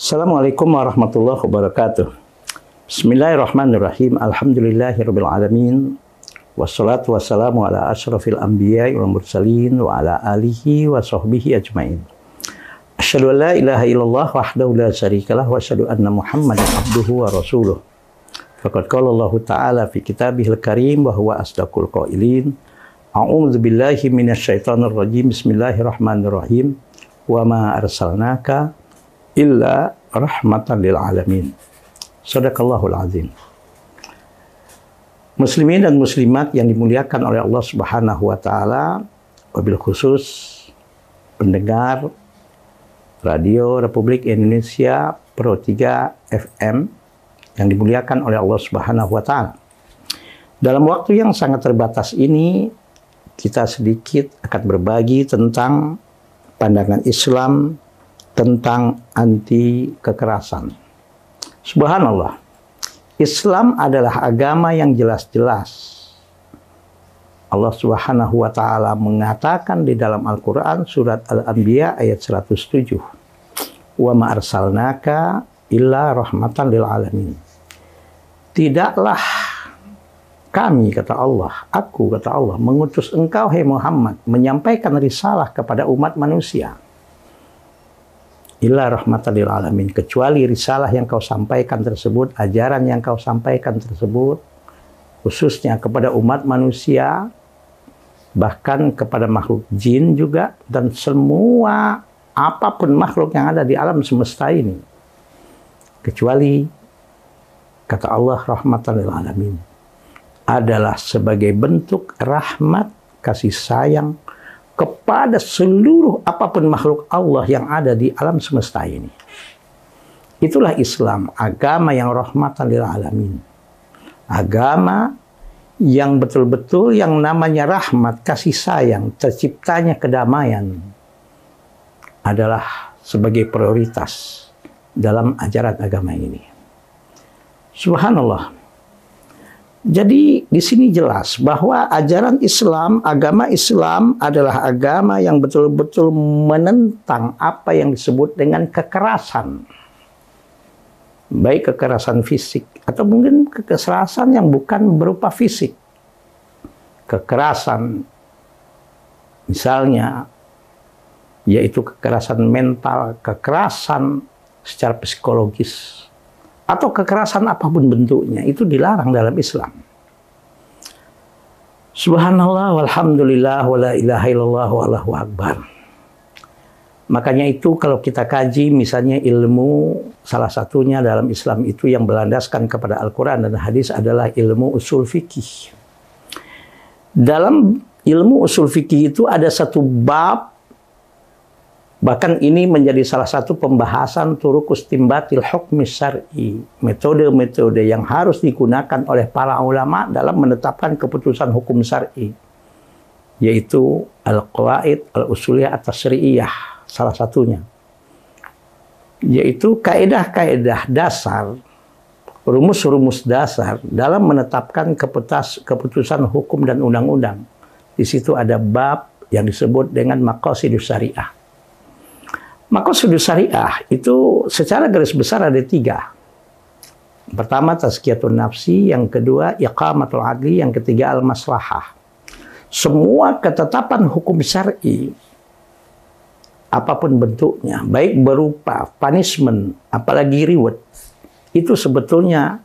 Assalamualaikum warahmatullahi wabarakatuh. Bismillahirrahmanirrahim. Alhamdulillahirabbil alamin. Wassalatu wassalamu ala asyrafil anbiya'i wal mursalin wa ala alihi wa sahbihi ajmain. Asyhadu an la ilaha illallah wahdahu la syarikalah wa asyhadu anna Muhammadan abduhu wa rasuluh. Faqad qala Allah Ta'ala fi kitabihil karim wa huwa asdaqul qailin. A'udzu billahi minasyaitonir rajim. Bismillahirrahmanirrahim. Wa ma arsalnaka illa rahmatan lil alamin. Shadaqallahul azim. Muslimin dan muslimat yang dimuliakan oleh Allah Subhanahu wa taala, wabil khusus pendengar Radio Republik Indonesia Pro 3 FM yang dimuliakan oleh Allah Subhanahu wa taala. Dalam waktu yang sangat terbatas ini, kita sedikit akan berbagi tentang pandangan Islam tentang anti kekerasan. Subhanallah, Islam adalah agama yang jelas-jelas Allah Subhanahu wa taala mengatakan di dalam Al-Qur'an surat Al-Anbiya ayat 107. Wa ma arsalnaka illa rahmatan lil alamin. Tidaklah kami, kata Allah, aku, kata Allah, mengutus engkau, hai Muhammad, menyampaikan risalah kepada umat manusia. Illa rahmatan lil alamin, kecuali risalah yang kau sampaikan tersebut, ajaran yang kau sampaikan tersebut, khususnya kepada umat manusia, bahkan kepada makhluk jin juga, dan semua apapun makhluk yang ada di alam semesta ini. Kecuali, kata Allah, rahmatan lil alamin, adalah sebagai bentuk rahmat, kasih sayang kepada seluruh apapun makhluk Allah yang ada di alam semesta ini. Itulah Islam, agama yang rahmatan lil alamin. Agama yang betul-betul yang namanya rahmat, kasih sayang, terciptanya kedamaian adalah sebagai prioritas dalam ajaran agama ini. Subhanallah. Jadi di sini jelas bahwa ajaran Islam, agama Islam adalah agama yang betul-betul menentang apa yang disebut dengan kekerasan. Baik kekerasan fisik atau mungkin kekerasan yang bukan berupa fisik. Kekerasan misalnya yaitu kekerasan mental, kekerasan secara psikologis, atau kekerasan apapun bentuknya, itu dilarang dalam Islam. Subhanallah, walhamdulillah, wa la ilaha illallah, wallahu akbar. Makanya itu kalau kita kaji misalnya ilmu, salah satunya dalam Islam itu yang berlandaskan kepada Al-Quran dan hadis adalah ilmu usul fikih. Dalam ilmu usul fikih itu ada satu bab, bahkan ini menjadi salah satu pembahasan turuq istinbatil hukmi syar'i, metode-metode yang harus digunakan oleh para ulama dalam menetapkan keputusan hukum syar'i, yaitu al-qawaid al-usuliyah at-tasyri'iyah, salah satunya, yaitu kaedah-kaedah dasar, rumus-rumus dasar dalam menetapkan keputusan hukum dan undang-undang. Di situ ada bab yang disebut dengan maqasidus syariah. Maqasidus syariah itu secara garis besar ada 3. Pertama, tazkiyatun nafsi. Yang kedua, iqamatul adli. Yang ketiga, al-maslahah. Semua ketetapan hukum syar'i, apapun bentuknya, baik berupa punishment, apalagi reward, itu sebetulnya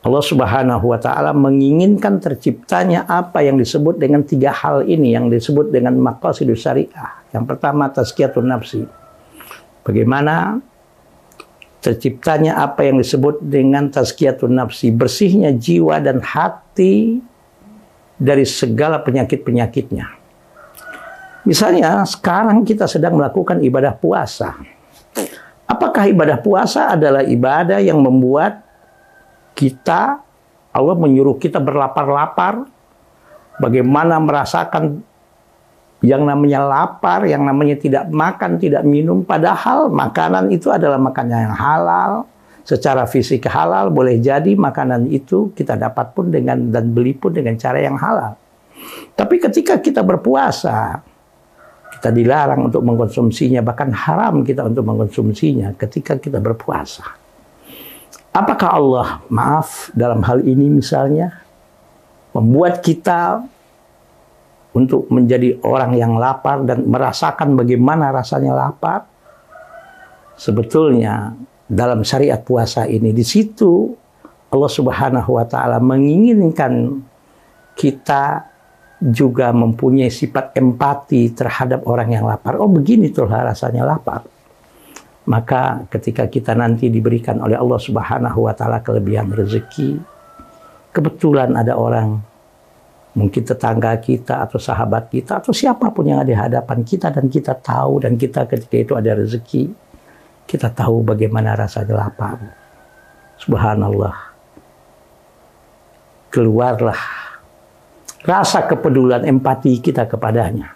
Allah Subhanahu wa taala menginginkan terciptanya apa yang disebut dengan 3 hal ini, yang disebut dengan maqasidus syariah. Yang pertama, tazkiyatun nafsi. Bagaimana terciptanya apa yang disebut dengan tazkiyatun nafsi, bersihnya jiwa dan hati dari segala penyakit-penyakitnya. Misalnya sekarang kita sedang melakukan ibadah puasa. Apakah ibadah puasa adalah ibadah yang membuat kita, Allah menyuruh kita berlapar-lapar, bagaimana merasakan yang namanya lapar, yang namanya tidak makan, tidak minum, padahal makanan itu adalah makanan yang halal, secara fisik halal, boleh jadi makanan itu kita dapat pun dengan dan beli pun dengan cara yang halal. Tapi ketika kita berpuasa, Kita dilarang untuk mengkonsumsinya, bahkan haram kita untuk mengkonsumsinya ketika kita berpuasa. Apakah Allah maaf dalam hal ini misalnya membuat kita untuk menjadi orang yang lapar dan merasakan bagaimana rasanya lapar? Sebetulnya dalam syariat puasa ini, di situ Allah Subhanahu wa Ta'ala menginginkan kita juga mempunyai sifat empati terhadap orang yang lapar. Oh, begini tuh rasanya lapar. Maka ketika kita nanti diberikan oleh Allah Subhanahu wa Ta'ala kelebihan rezeki, kebetulan ada orang, mungkin tetangga kita atau sahabat kita atau siapapun yang ada di hadapan kita, dan kita tahu, dan kita ketika itu ada rezeki, kita tahu bagaimana rasanya lapar. Subhanallah. Keluarlah rasa kepedulian, empati kita kepadanya.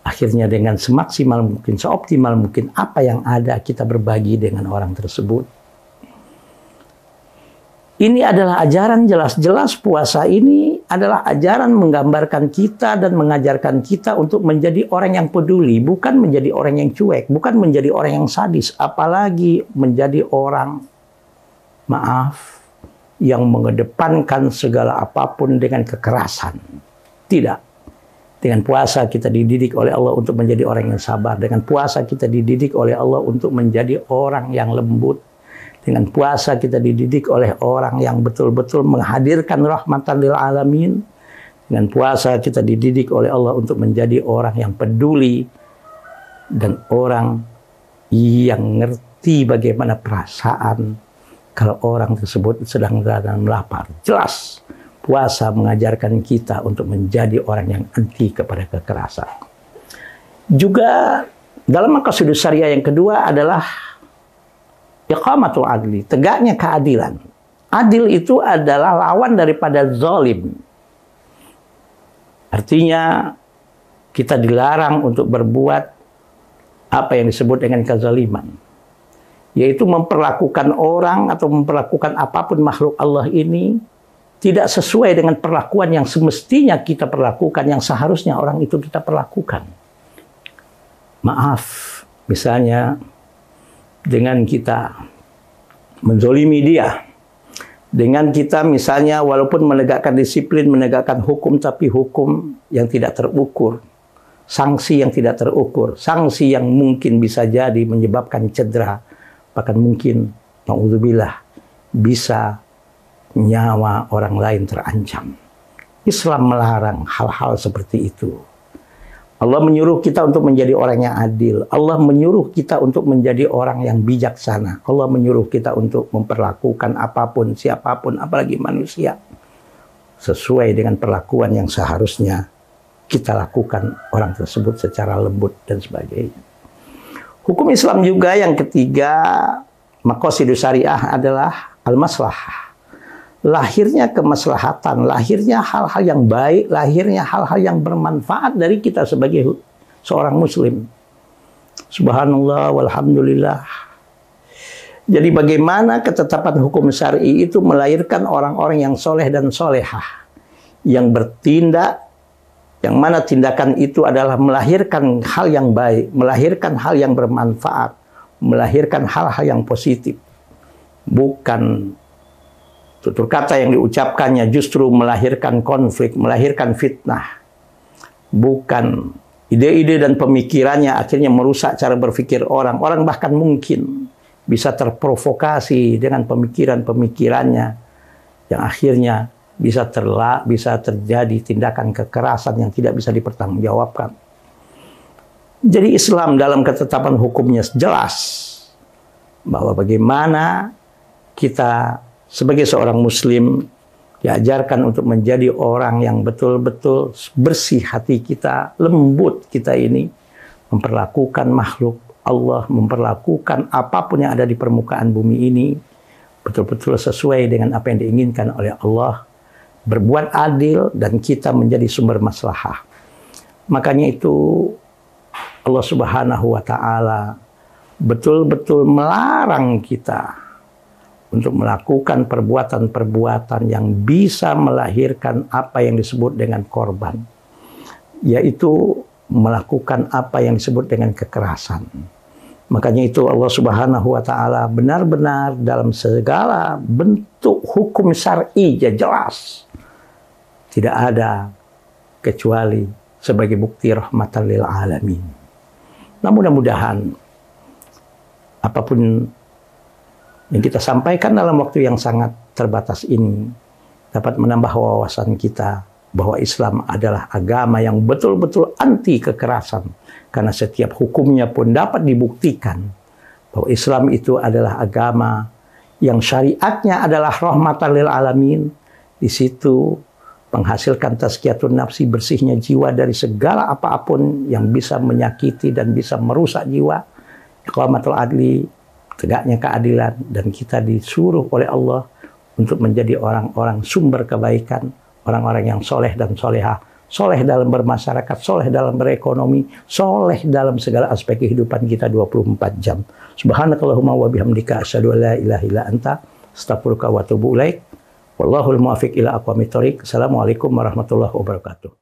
Akhirnya dengan semaksimal mungkin, seoptimal mungkin apa yang ada, kita berbagi dengan orang tersebut. Ini adalah ajaran, jelas-jelas puasa ini adalah ajaran menggambarkan kita dan mengajarkan kita untuk menjadi orang yang peduli, bukan menjadi orang yang cuek, bukan menjadi orang yang sadis, apalagi menjadi orang, maaf, yang mengedepankan segala apapun dengan kekerasan. Tidak. Dengan puasa kita dididik oleh Allah untuk menjadi orang yang sabar. Dengan puasa kita dididik oleh Allah untuk menjadi orang yang lembut. Dengan puasa kita dididik oleh orang yang betul-betul menghadirkan rahmatan lil alamin. Dengan puasa kita dididik oleh Allah untuk menjadi orang yang peduli dan orang yang ngerti bagaimana perasaan kalau orang tersebut sedang dalam lapar. Jelas puasa mengajarkan kita untuk menjadi orang yang anti kepada kekerasan. Juga dalam maqasidus syariah yang kedua adalah iqamatul adli, tegaknya keadilan. Adil itu adalah lawan daripada zalim. Artinya kita dilarang untuk berbuat apa yang disebut dengan kezaliman, yaitu memperlakukan orang atau memperlakukan apapun makhluk Allah ini tidak sesuai dengan perlakuan yang semestinya kita perlakukan, yang seharusnya orang itu kita perlakukan. Maaf, misalnya dengan kita menzolimi dia, dengan kita misalnya walaupun menegakkan disiplin, menegakkan hukum, tapi hukum yang tidak terukur, sanksi yang tidak terukur, sanksi yang mungkin bisa jadi menyebabkan cedera, bahkan mungkin, na'udzubillah, bisa nyawa orang lain terancam. Islam melarang hal-hal seperti itu. Allah menyuruh kita untuk menjadi orang yang adil. Allah menyuruh kita untuk menjadi orang yang bijaksana. Allah menyuruh kita untuk memperlakukan apapun, siapapun, apalagi manusia, sesuai dengan perlakuan yang seharusnya kita lakukan orang tersebut secara lembut dan sebagainya. Hukum Islam juga yang ketiga, maqasidus syariah adalah al-maslahah. Lahirnya kemaslahatan, lahirnya hal-hal yang baik, lahirnya hal-hal yang bermanfaat dari kita sebagai seorang muslim. Subhanallah, walhamdulillah. Jadi bagaimana ketetapan hukum syar'i itu melahirkan orang-orang yang soleh dan solehah, yang bertindak, yang mana tindakan itu adalah melahirkan hal yang baik, melahirkan hal yang bermanfaat, melahirkan hal-hal yang positif. Bukan tutur kata yang diucapkannya justru melahirkan konflik, melahirkan fitnah. Bukan ide-ide dan pemikirannya akhirnya merusak cara berpikir orang. Orang bahkan mungkin bisa terprovokasi dengan pemikiran-pemikirannya yang akhirnya bisa terjadi tindakan kekerasan yang tidak bisa dipertanggungjawabkan. Jadi Islam dalam ketetapan hukumnya jelas bahwa bagaimana kita sebagai seorang muslim diajarkan untuk menjadi orang yang betul-betul bersih hati kita, lembut kita ini, memperlakukan makhluk Allah, memperlakukan apapun yang ada di permukaan bumi ini betul-betul sesuai dengan apa yang diinginkan oleh Allah, berbuat adil, dan kita menjadi sumber maslahah. Makanya itu Allah Subhanahu wa Ta'ala betul-betul melarang kita untuk melakukan perbuatan-perbuatan yang bisa melahirkan apa yang disebut dengan korban. yaitu melakukan apa yang disebut dengan kekerasan. Makanya itu Allah Subhanahu wa taala benar-benar dalam segala bentuk hukum syar'i jelas. Tidak ada kecuali sebagai bukti rahmatan lil alamin. Nah, mudah-mudahan apapun yang kita sampaikan dalam waktu yang sangat terbatas ini dapat menambah wawasan kita bahwa Islam adalah agama yang betul-betul anti kekerasan. Karena setiap hukumnya pun dapat dibuktikan bahwa Islam itu adalah agama yang syariatnya adalah rahmatan lil alamin. Di situ menghasilkan tazkiyatun nafsi, bersihnya jiwa dari segala apapun yang bisa menyakiti dan bisa merusak jiwa. Iqamatul adli, tegaknya keadilan, dan kita disuruh oleh Allah untuk menjadi orang-orang sumber kebaikan, orang-orang yang soleh dan solehah, soleh dalam bermasyarakat, soleh dalam berekonomi, soleh dalam segala aspek kehidupan kita 24 jam. Subhanakallahumma wa bihamdika asyhadu an la ilaha illa anta astaghfiruka wa atubu ilaik. Wallahul muwaffiq ila aqwamit thoriq. Assalamualaikum warahmatullahi wabarakatuh.